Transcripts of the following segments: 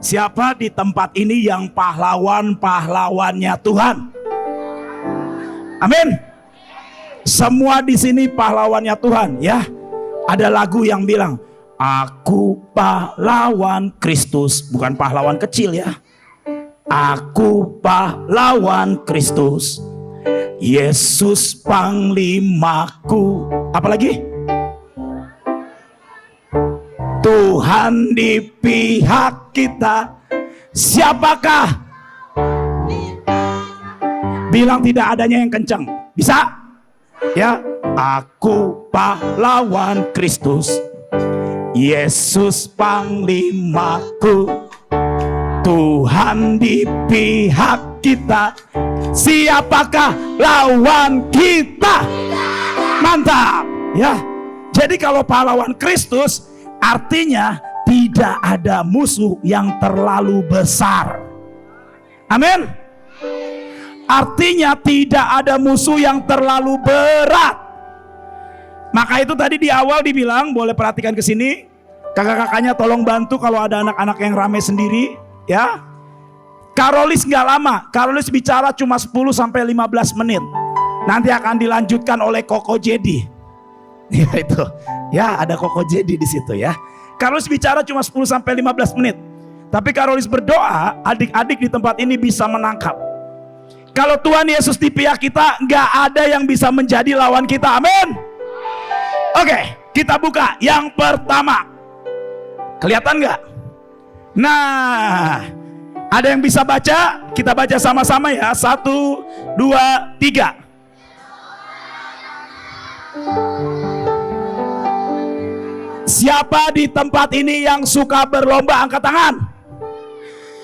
Siapa di tempat ini yang pahlawan-pahlawannya Tuhan? Amin. Semua di sini pahlawannya Tuhan, ya. Ada lagu yang bilang, aku pahlawan Kristus. Bukan pahlawan kecil, ya. Aku pahlawan Kristus, Yesus panglimaku. Apalagi? Tuhan di pihak kita, siapakah? Bilang tidak adanya yang kencang. Bisa? Ya, aku pahlawan Kristus, Yesus panglimaku, Tuhan di pihak kita, siapakah lawan kita? Mantap, ya. Jadi kalau pahlawan Kristus, artinya tidak ada musuh yang terlalu besar. Amin. Artinya tidak ada musuh yang terlalu berat. Maka itu tadi di awal dibilang, boleh perhatikan ke sini. Kakak-kakaknya tolong bantu kalau ada anak-anak yang rame sendiri, ya. Karolis nggak lama. Karolis bicara cuma 10 sampai 15 menit. Nanti akan dilanjutkan oleh Koko Jedi. Ya itu. Ya, ada Koko Jedi di situ, ya. Karolis bicara cuma 10 sampai 15 menit. Tapi Karolis berdoa adik-adik di tempat ini bisa menangkap. Kalau Tuhan Yesus di pihak kita, nggak ada yang bisa menjadi lawan kita. Amin. Oke, kita buka yang pertama. Kelihatan nggak? Nah, ada yang bisa baca? Kita baca sama-sama ya. 1, 2, 3. Siapa di tempat ini yang suka berlomba? Angkat tangan.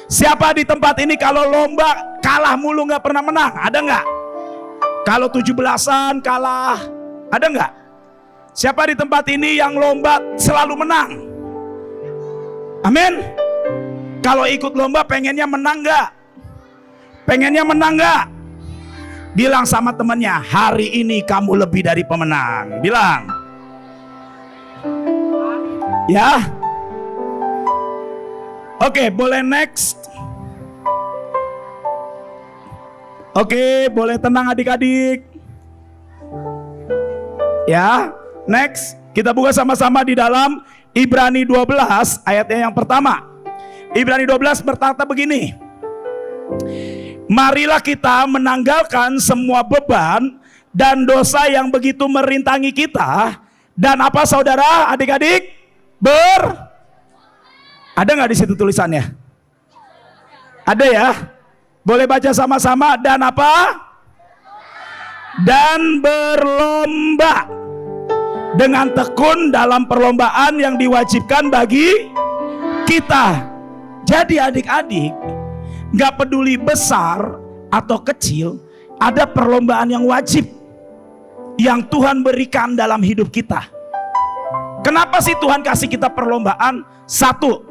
Siapa di tempat ini kalau lomba kalah mulu nggak pernah menang? Ada nggak? Kalau 17-an kalah, ada nggak? Siapa di tempat ini yang lomba selalu menang? Amin. Kalau ikut lomba pengennya menang nggak? Pengennya menang nggak? Bilang sama temannya, hari ini kamu lebih dari pemenang. Bilang. Ya. Oke, boleh next. Oke, boleh tenang adik-adik. Ya, next. Kita buka sama-sama di dalam Ibrani 12 ayatnya yang pertama. Ibrani 12 berkata begini. Marilah kita menanggalkan semua beban dan dosa yang begitu merintangi kita. Dan apa saudara, adik-adik? Ada nggak di situ tulisannya? Ada ya? Boleh baca sama-sama. Dan apa? Dan berlomba dengan tekun dalam perlombaan yang diwajibkan bagi kita. Jadi adik-adik, nggak peduli besar atau kecil, ada perlombaan yang wajib yang Tuhan berikan dalam hidup kita. Kenapa sih Tuhan kasih kita perlombaan? Satu,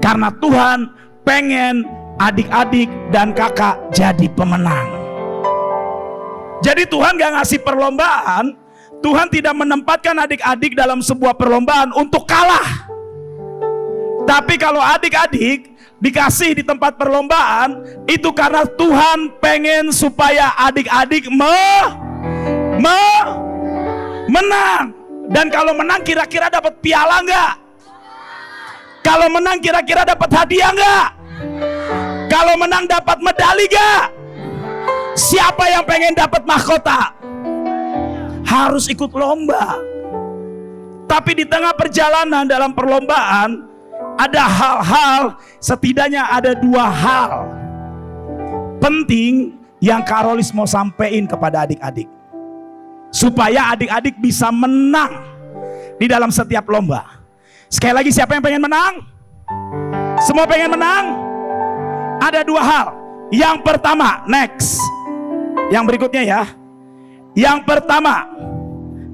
karena Tuhan pengen adik-adik dan kakak jadi pemenang. Jadi Tuhan gak ngasih perlombaan, Tuhan tidak menempatkan adik-adik dalam sebuah perlombaan untuk kalah. Tapi kalau adik-adik dikasih di tempat perlombaan, itu karena Tuhan pengen supaya adik-adik menang. Dan kalau menang kira-kira dapat piala nggak? Kalau menang kira-kira dapat hadiah nggak? Kalau menang dapat medali nggak? Siapa yang pengen dapat mahkota? Harus ikut lomba. Tapi di tengah perjalanan dalam perlombaan, ada hal-hal, setidaknya ada 2 hal penting yang Karolis mau sampein kepada adik-adik, supaya adik-adik bisa menang di dalam setiap lomba. Sekali lagi, siapa yang pengen menang? Semua pengen menang? Ada 2 hal. Yang pertama, next. Yang berikutnya ya. Yang pertama,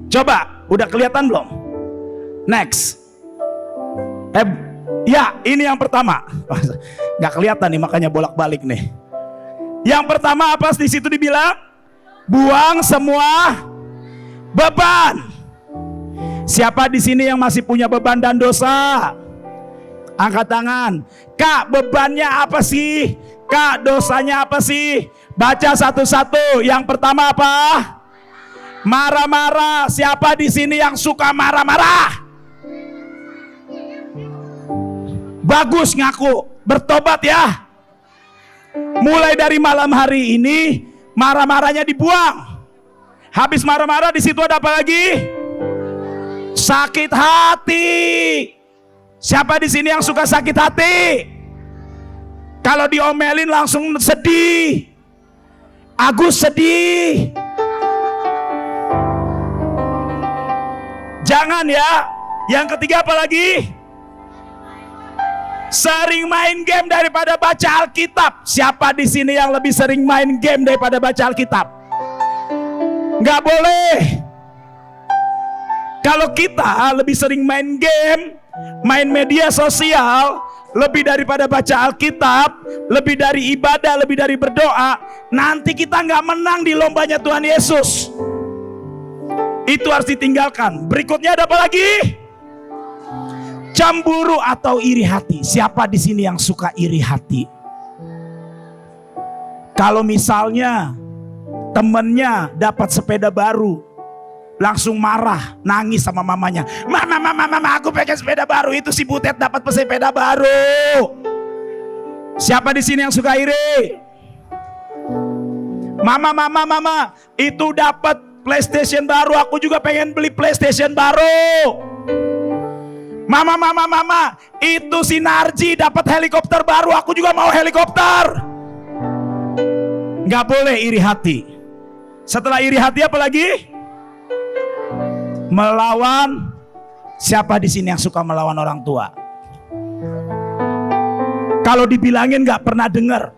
coba, udah kelihatan belum? Next. Ya, ini yang pertama. Gak kelihatan nih, makanya bolak-balik nih. Yang pertama apa di situ dibilang? Buang semua beban. Siapa di sini yang masih punya beban dan dosa? Angkat tangan. Kak, bebannya apa sih? Kak, dosanya apa sih? Baca satu-satu. Yang pertama apa? Marah-marah. Siapa di sini yang suka marah-marah? Bagus, ngaku. Bertobat ya. Mulai dari malam hari ini, marah-marahnya dibuang. Habis marah-marah, di situ ada apa lagi? Sakit hati. Siapa di sini yang suka sakit hati? Kalau diomelin langsung sedih. Agus sedih. Jangan ya. Yang ketiga apa lagi? Sering main game daripada baca Alkitab. Siapa di sini yang lebih sering main game daripada baca Alkitab? Nggak boleh. Kalau kita lebih sering main game, main media sosial, lebih daripada baca Alkitab, lebih dari ibadah, lebih dari berdoa, nanti kita nggak menang di lombanya Tuhan Yesus. Itu harus ditinggalkan. Berikutnya ada apa lagi? Cemburu atau iri hati. Siapa di sini yang suka iri hati? Kalau misalnya temennya dapat sepeda baru, langsung marah, nangis sama mamanya. Mama, aku pengen sepeda baru. Itu si Butet dapat sepeda baru. Siapa di sini yang suka iri? Mama, itu dapat PlayStation baru. Aku juga pengen beli PlayStation baru. Mama, itu si Narji dapat helikopter baru. Aku juga mau helikopter. Gak boleh iri hati. Setelah iri hati apa lagi? Melawan. Siapa di sini yang suka melawan orang tua? Kalau dibilangin gak pernah dengar.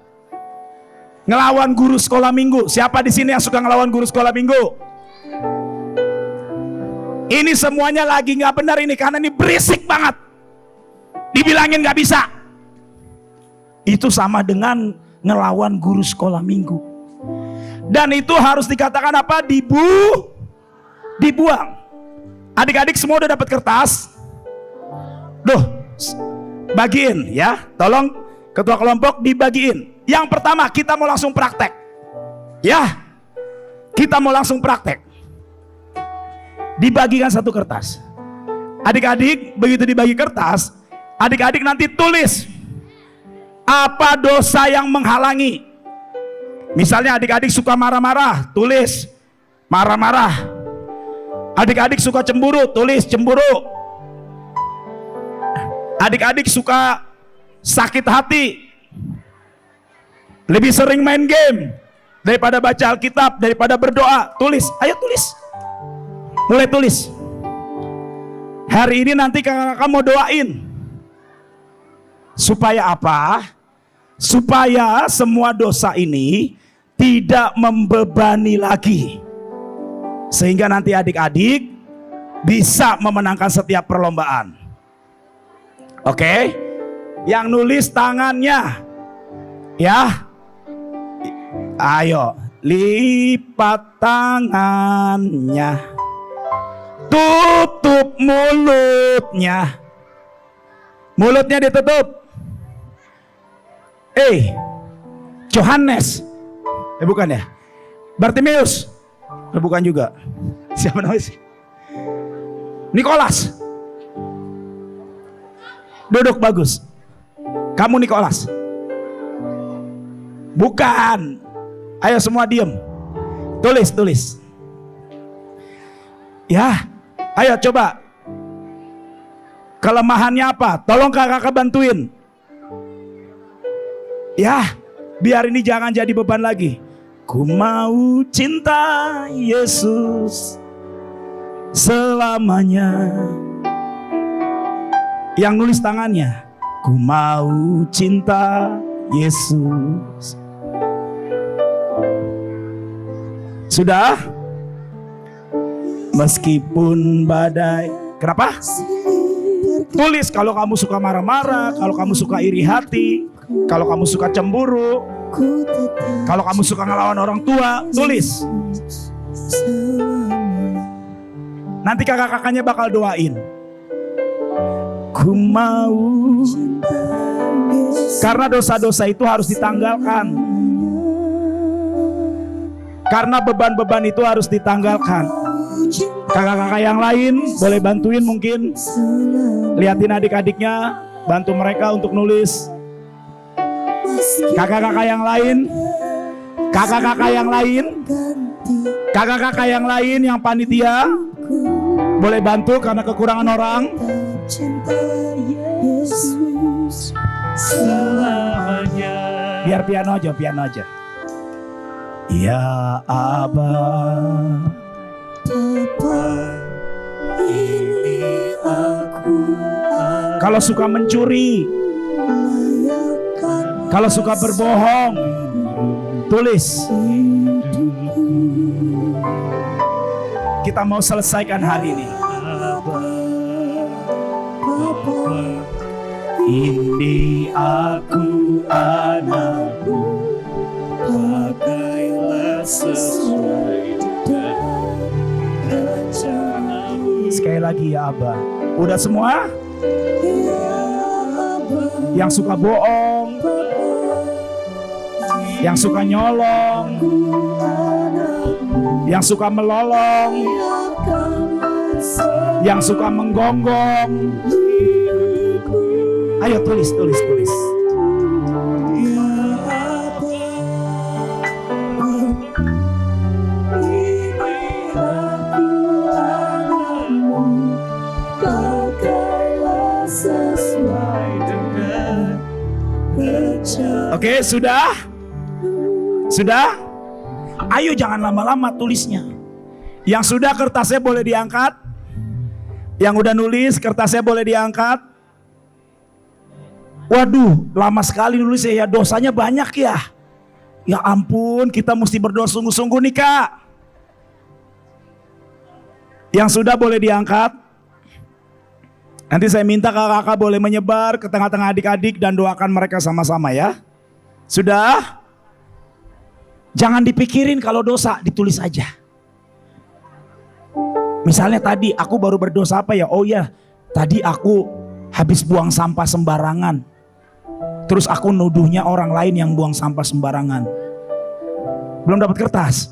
Ngelawan guru sekolah minggu. Siapa di sini yang suka ngelawan guru sekolah minggu? Ini semuanya lagi gak benar ini, karena ini berisik banget. Dibilangin gak bisa. Itu sama dengan ngelawan guru sekolah minggu. Dan itu harus dikatakan apa? Dibuang. Adik-adik semua udah dapat kertas? Bagiin ya. Tolong ketua kelompok dibagiin. Yang pertama kita mau langsung praktek. Ya. Kita mau langsung praktek. Dibagikan satu kertas. Adik-adik begitu dibagi kertas, adik-adik nanti tulis apa dosa yang menghalangi. Misalnya adik-adik suka marah-marah, tulis marah-marah. Adik-adik suka cemburu, tulis cemburu. Adik-adik suka sakit hati, lebih sering main game daripada baca Alkitab, daripada berdoa, tulis. Ayo tulis. Mulai tulis. Hari ini nanti kakak mau doain. Supaya apa? Supaya semua dosa ini tidak membebani lagi. Sehingga nanti adik-adik bisa memenangkan setiap perlombaan. Oke? Yang nulis tangannya. Ya. Ayo, lipat tangannya. Tutup mulutnya. Mulutnya ditutup. Johannes. Bukan ya? Bartimeus. Bukan juga. Siapa namanya sih? Nikolas. Duduk bagus. Kamu Nikolas. Bukan. Ayo semua diem. Tulis. Ya, ayo coba. Kelemahannya apa? Tolong kakak bantuin. Ya, biar ini jangan jadi beban lagi. Ku mau cinta Yesus selamanya. Yang nulis tangannya. Ku mau cinta Yesus. Sudah? Meskipun badai. Kenapa? Tulis kalau kamu suka marah-marah, kalau kamu suka iri hati, kalau kamu suka cemburu, kalau kamu suka ngelawan orang tua, tulis. Nanti kakak-kakaknya bakal doain. ku mau. Karena dosa-dosa itu harus ditanggalkan. Karena beban-beban itu harus ditanggalkan. Kakak-kakak yang lain boleh bantuin mungkin. Liatin adik-adiknya, bantu mereka untuk nulis. Kakak-kakak yang lain, kakak-kakak yang lain, kakak-kakak yang lain yang panitia boleh bantu karena kekurangan orang. Biar piano aja, piano aja. Ya Abah, ini aku. Kalau suka mencuri, kalau suka berbohong, tulis. Kita mau selesaikan hari ini. Ini aku anakmu, pakailah sesuai dengan rencanamu. Sekali lagi ya Abah. Udah semua? Yang suka bohong, yang suka nyolong, yang suka melolong, yang suka menggonggong. Ayo tulis, tulis, tulis. Oke, sudah? Sudah? Ayo jangan lama-lama tulisnya. Yang sudah kertasnya boleh diangkat. Yang udah nulis kertasnya boleh diangkat. Waduh, lama sekali nulisnya ya, dosanya banyak ya. Ya ampun, kita mesti berdoa sungguh-sungguh nih Kak. Yang sudah boleh diangkat. Nanti saya minta kakak-kakak boleh menyebar ke tengah-tengah adik-adik dan doakan mereka sama-sama ya. Sudah? Jangan dipikirin kalau dosa, ditulis aja. Misalnya tadi aku baru berdosa apa ya? Oh ya, tadi aku habis buang sampah sembarangan. Terus aku nuduhnya orang lain yang buang sampah sembarangan. Belum dapat kertas?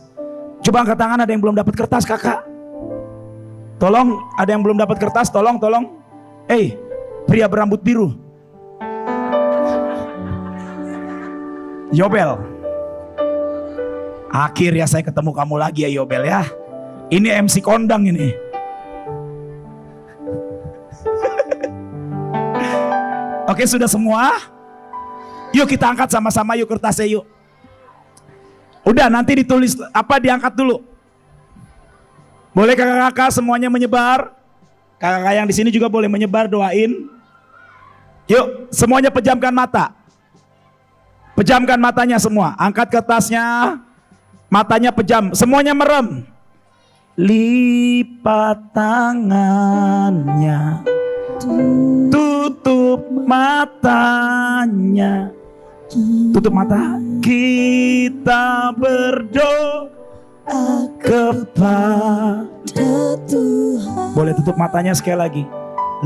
Coba angkat tangan, ada yang belum dapat kertas kakak? Tolong, ada yang belum dapat kertas? Tolong, tolong. Pria berambut biru. Yobel. Akhirnya saya ketemu kamu lagi ya Yobel ya. Ini MC kondang ini. Oke, sudah semua? Yuk kita angkat sama-sama yuk kertasnya yuk. Udah nanti ditulis apa diangkat dulu. Boleh kakak-kakak semuanya menyebar. Kakak-kakak yang di sini juga boleh menyebar, doain. Yuk semuanya pejamkan mata. Pejamkan matanya semua. Angkat kertasnya. Matanya pejam. Semuanya merem. Lipat tangannya. Tutup matanya. Tutup mata. Kita berdoa kepada Tuhan. Boleh tutup matanya sekali lagi.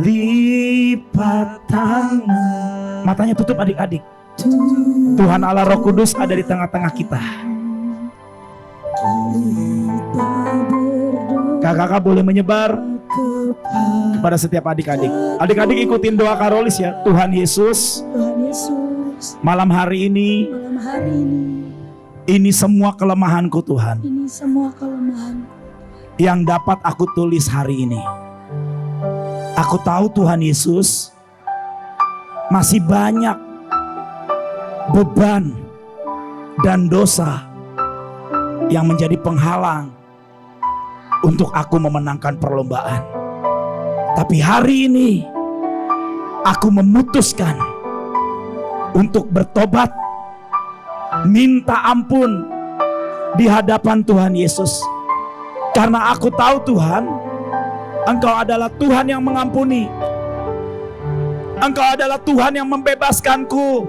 Lipat tangan. Matanya tutup adik-adik. Tuhan Allah Roh Kudus ada di tengah-tengah kita. Kakak-kakak boleh menyebar kepada setiap adik-adik. Adik-adik ikutin doa Karolis ya. Tuhan Yesus, malam hari ini, ini semua kelemahanku Tuhan. Ini semua kelemahanku yang dapat aku tulis hari ini. Aku tahu Tuhan Yesus masih banyak beban dan dosa yang menjadi penghalang untuk aku memenangkan perlombaan. Tapi hari ini aku memutuskan untuk bertobat, minta ampun di hadapan Tuhan Yesus. Karena aku tahu Tuhan, Engkau adalah Tuhan yang mengampuni. Engkau adalah Tuhan yang membebaskanku.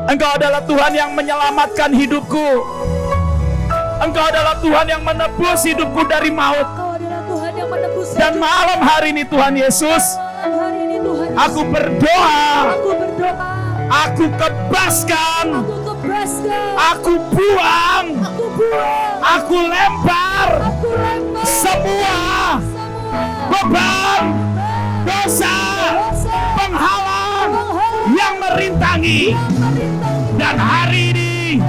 Engkau adalah Tuhan yang menyelamatkan hidupku. Engkau adalah Tuhan yang menebus hidupku dari maut. Engkau adalah Tuhan yang menebus Dan malam hari ini Tuhan Yesus, malam hari ini Aku berdoa. Aku berdoa. Aku kebaskan. Aku kebaskan. Aku buang. Aku buang. Aku lempar Aku lempar semua beban, dosa, penghalang yang merintangi. Dan hari ini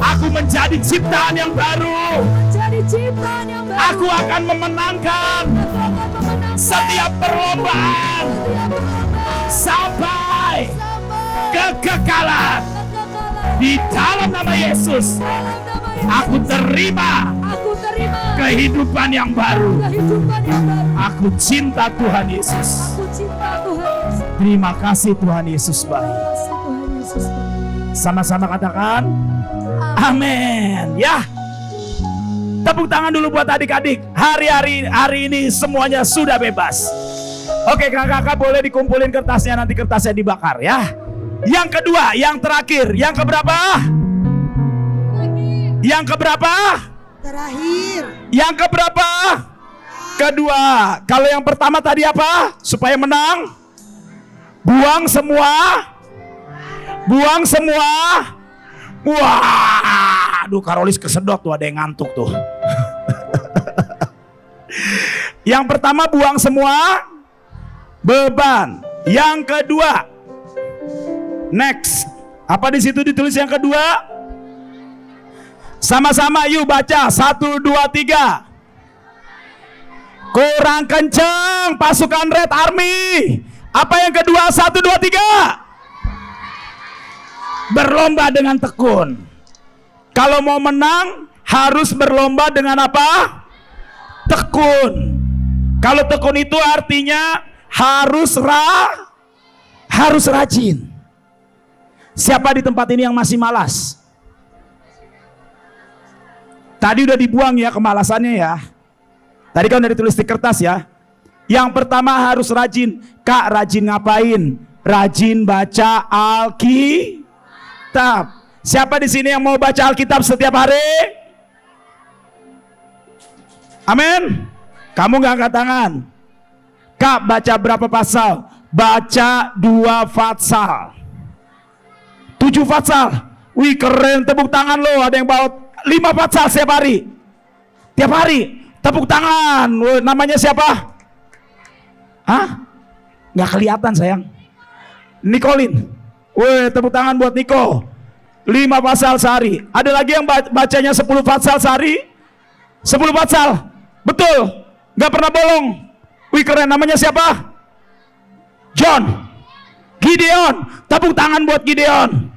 aku menjadi ciptaan yang baru. Aku akan memenangkan setiap perlombaan sampai kekekalan. Di dalam nama Yesus, aku terima kehidupan yang baru. Aku cinta Tuhan Yesus. Terima kasih Tuhan Yesus baik. Sama-sama katakan amin. Ya, tepuk tangan dulu buat adik-adik. Hari ini semuanya sudah bebas. Oke, kakak-kakak boleh dikumpulin kertasnya, nanti kertasnya dibakar ya. Yang kedua, yang terakhir, yang keberapa? Yang keberapa? Terakhir. Yang keberapa? Kedua. Kalau yang pertama tadi apa? Supaya menang, buang semua. Buang semua. Wah, aduh Karolis kesedot tuh, ada yang ngantuk tuh. Yang pertama buang semua beban. Yang kedua, next. Apa di situ ditulis yang kedua? Sama-sama yuk baca. 1, 2, 3. Kurang kenceng pasukan Red Army. Apa yang kedua? 1, 2, 3. Berlomba dengan tekun. Kalau mau menang harus berlomba dengan apa? Tekun. Kalau tekun itu artinya harus rajin. Siapa di tempat ini yang masih malas? Tadi udah dibuang ya kemalasannya ya. Tadi kan udah ditulis di kertas ya. Yang pertama harus rajin. Kak, rajin ngapain? Rajin baca Alkitab. Siapa di sini yang mau baca Alkitab setiap hari? Amin. Kamu gak angkat tangan. Kak, baca berapa pasal? Baca 2 pasal. 7 pasal. Wih keren, tepuk tangan lo. Ada yang bawa 5 pasal setiap hari. Tiap hari. Tepuk tangan. Wih, namanya siapa? Hah? Gak kelihatan sayang. Nikolin. Wih, tepuk tangan buat Niko. 5 pasal sehari. Ada lagi yang bacanya 10 pasal sehari? 10 pasal. Betul. Gak pernah bolong. Wih keren, namanya siapa? John. Gideon. Tepuk tangan buat Gideon.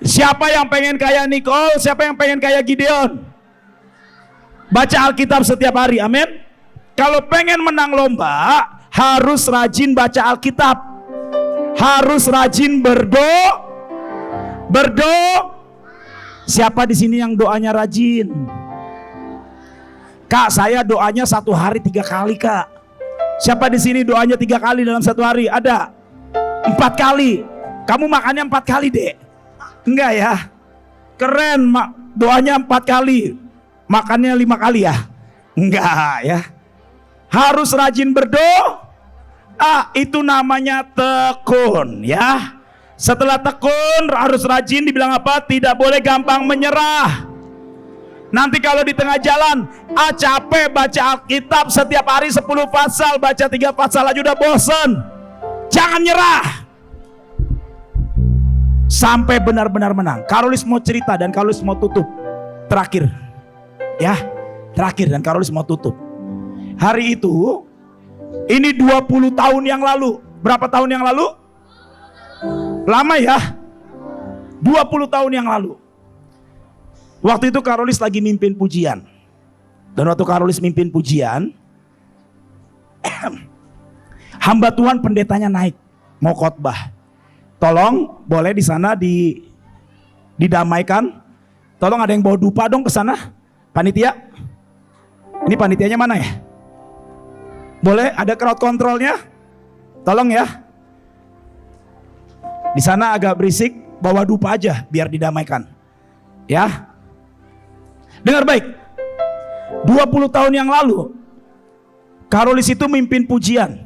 Siapa yang pengen kayak Nicole? Siapa yang pengen kayak Gideon? Baca Alkitab setiap hari, amin. Kalau pengen menang lomba, harus rajin baca Alkitab. Harus rajin berdoa. Siapa di sini yang doanya rajin? Kak, saya doanya 1 hari 3 kali kak. Siapa di sini doanya 3 kali dalam 1 hari? Ada? 4 kali. Kamu makannya 4 kali dek? Enggak ya? Keren, doanya 4 kali. Makannya 5 kali ya? Enggak ya? Harus rajin berdoa. Itu namanya tekun ya. Setelah tekun harus rajin, dibilang apa? Tidak boleh gampang menyerah. Nanti kalau di tengah jalan capek baca Alkitab setiap hari 10 pasal, baca 3 pasal aja udah bosen. Jangan nyerah sampai benar-benar menang. Karolis mau cerita dan Karolis mau tutup. Terakhir ya, terakhir dan Karolis mau tutup. Hari itu, ini 20 tahun yang lalu. Berapa tahun yang lalu? Lama ya, 20 tahun yang lalu. Waktu itu Karolis lagi mimpin pujian. Dan waktu Karolis mimpin pujian, hamba Tuhan pendetanya naik mau khotbah. Tolong boleh di sana didamaikan. Tolong ada yang bawa dupa dong ke sana. Panitia. Ini panitianya mana ya? Boleh ada crowd controlnya? Tolong ya. Di sana agak berisik, bawa dupa aja biar didamaikan. Ya. Dengar baik. 20 tahun yang lalu Karolis itu mimpin pujian.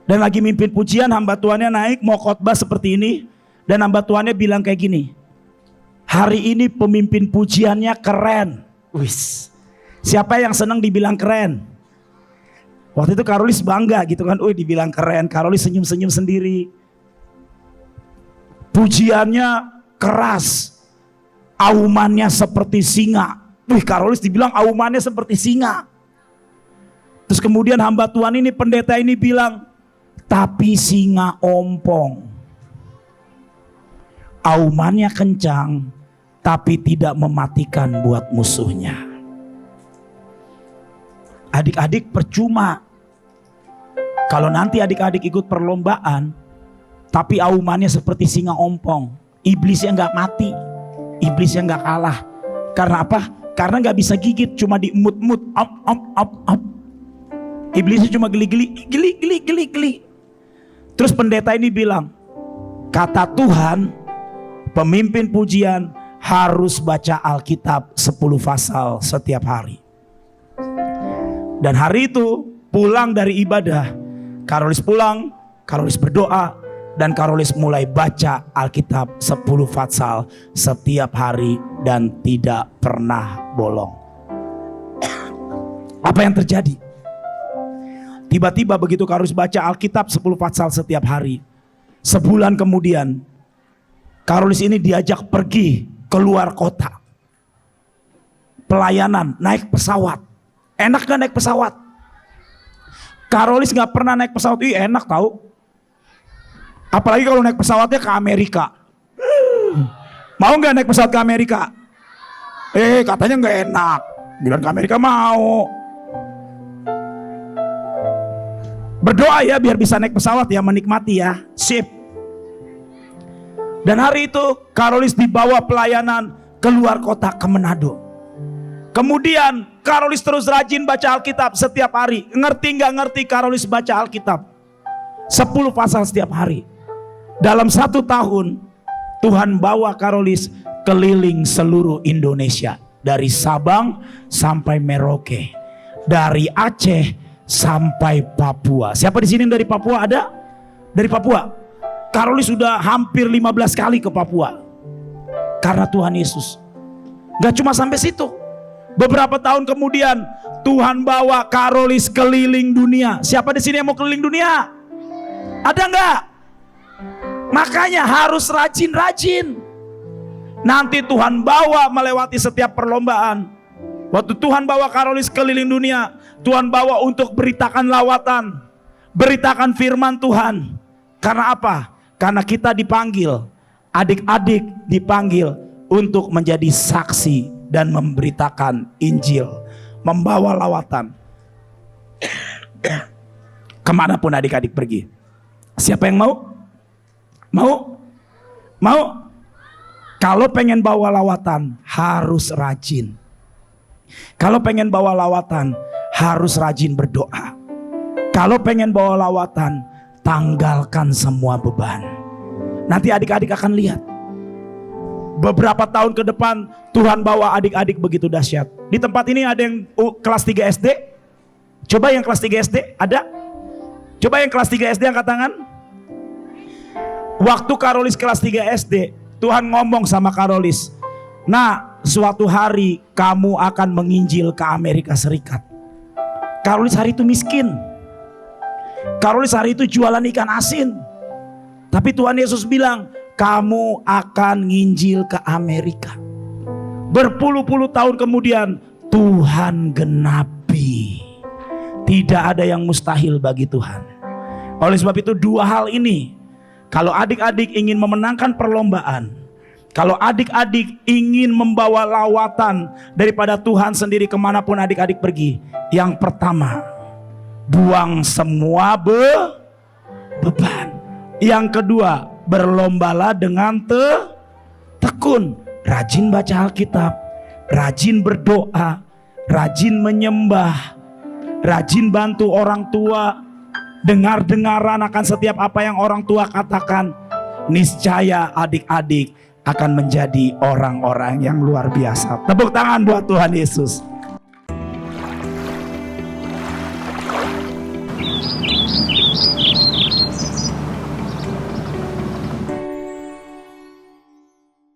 Dan lagi mimpin pujian, hamba Tuhannya naik mau khotbah seperti ini. Dan hamba Tuhannya bilang kayak gini, hari ini pemimpin pujiannya keren. Wis, siapa yang senang dibilang keren? Waktu itu Karolis bangga gitu kan, dibilang keren. Karolis senyum-senyum sendiri. Pujiannya keras, aumannya seperti singa. Karolis dibilang aumannya seperti singa. Terus kemudian hamba Tuhan ini, pendeta ini bilang, tapi singa ompong. Aumannya kencang, tapi tidak mematikan buat musuhnya. Adik-adik percuma kalau nanti adik-adik ikut perlombaan, tapi aumannya seperti singa ompong. Iblisnya gak mati, iblisnya gak kalah. Karena apa? Karena gak bisa gigit, cuma diemut-emut, up. Iblisnya cuma geli. Terus pendeta ini bilang, kata Tuhan, pemimpin pujian harus baca Alkitab 10 pasal setiap hari. Dan hari itu pulang dari ibadah, Karolis pulang, Karolis berdoa, dan Karolis mulai baca Alkitab 10 pasal setiap hari dan tidak pernah bolong. Apa yang terjadi? Tiba-tiba begitu Karolis baca Alkitab 10 pasal setiap hari, sebulan kemudian Karolis ini diajak pergi keluar kota. Pelayanan, naik pesawat. Enak gak naik pesawat? Karolis gak pernah naik pesawat. Enak tahu. Apalagi kalau naik pesawatnya ke Amerika. Mau gak naik pesawat ke Amerika? Katanya gak enak. Bilang ke Amerika mau. Berdoa ya biar bisa naik pesawat ya, menikmati ya. Sip. Dan hari itu Karolis dibawa pelayanan keluar kota ke Manado. Kemudian Karolis terus rajin baca Alkitab setiap hari. Ngerti gak ngerti, Karolis baca Alkitab 10 pasal setiap hari. Dalam 1 tahun Tuhan bawa Karolis keliling seluruh Indonesia. Dari Sabang sampai Merauke, dari Aceh sampai Papua. Siapa di sini dari Papua? Ada? Dari Papua. Karolis sudah hampir 15 kali ke Papua. Karena Tuhan Yesus. Gak cuma sampai situ. Beberapa tahun kemudian Tuhan bawa Karolis keliling dunia. Siapa di sini yang mau keliling dunia? Ada nggak? Makanya harus rajin-rajin. Nanti Tuhan bawa melewati setiap perlombaan. Waktu Tuhan bawa Karolis keliling dunia, Tuhan bawa untuk beritakan lawatan, beritakan firman Tuhan. Karena apa? Karena kita dipanggil, adik-adik dipanggil untuk menjadi saksi dan memberitakan Injil, membawa lawatan kemanapun adik-adik pergi. Siapa yang mau? Mau? Kalau pengen bawa lawatan harus rajin. Kalau pengen bawa lawatan harus rajin berdoa. Kalau pengen bawa lawatan, tanggalkan semua beban. Nanti adik-adik akan lihat. Beberapa tahun ke depan Tuhan bawa adik-adik begitu dahsyat. Di tempat ini ada yang kelas 3 SD? Coba yang kelas 3 SD, ada? Coba yang kelas 3 SD angkat tangan. Waktu Karolis kelas 3 SD, Tuhan ngomong sama Karolis, nah suatu hari kamu akan menginjil ke Amerika Serikat. Karolis hari itu miskin. Karolis hari itu jualan ikan asin. Tapi Tuhan Yesus bilang, kamu akan nginjil ke Amerika. Berpuluh-puluh tahun kemudian Tuhan genapi. Tidak ada yang mustahil bagi Tuhan. Oleh sebab itu 2 hal ini, kalau adik-adik ingin memenangkan perlombaan, kalau adik-adik ingin membawa lawatan daripada Tuhan sendiri kemanapun adik-adik pergi, yang pertama, buang semua beban. Yang kedua, berlombalah dengan tekun. Rajin baca Alkitab, rajin berdoa, rajin menyembah, rajin bantu orang tua, dengar-dengaran akan setiap apa yang orang tua katakan. Niscaya adik-adik akan menjadi orang-orang yang luar biasa. Tepuk tangan buat Tuhan Yesus.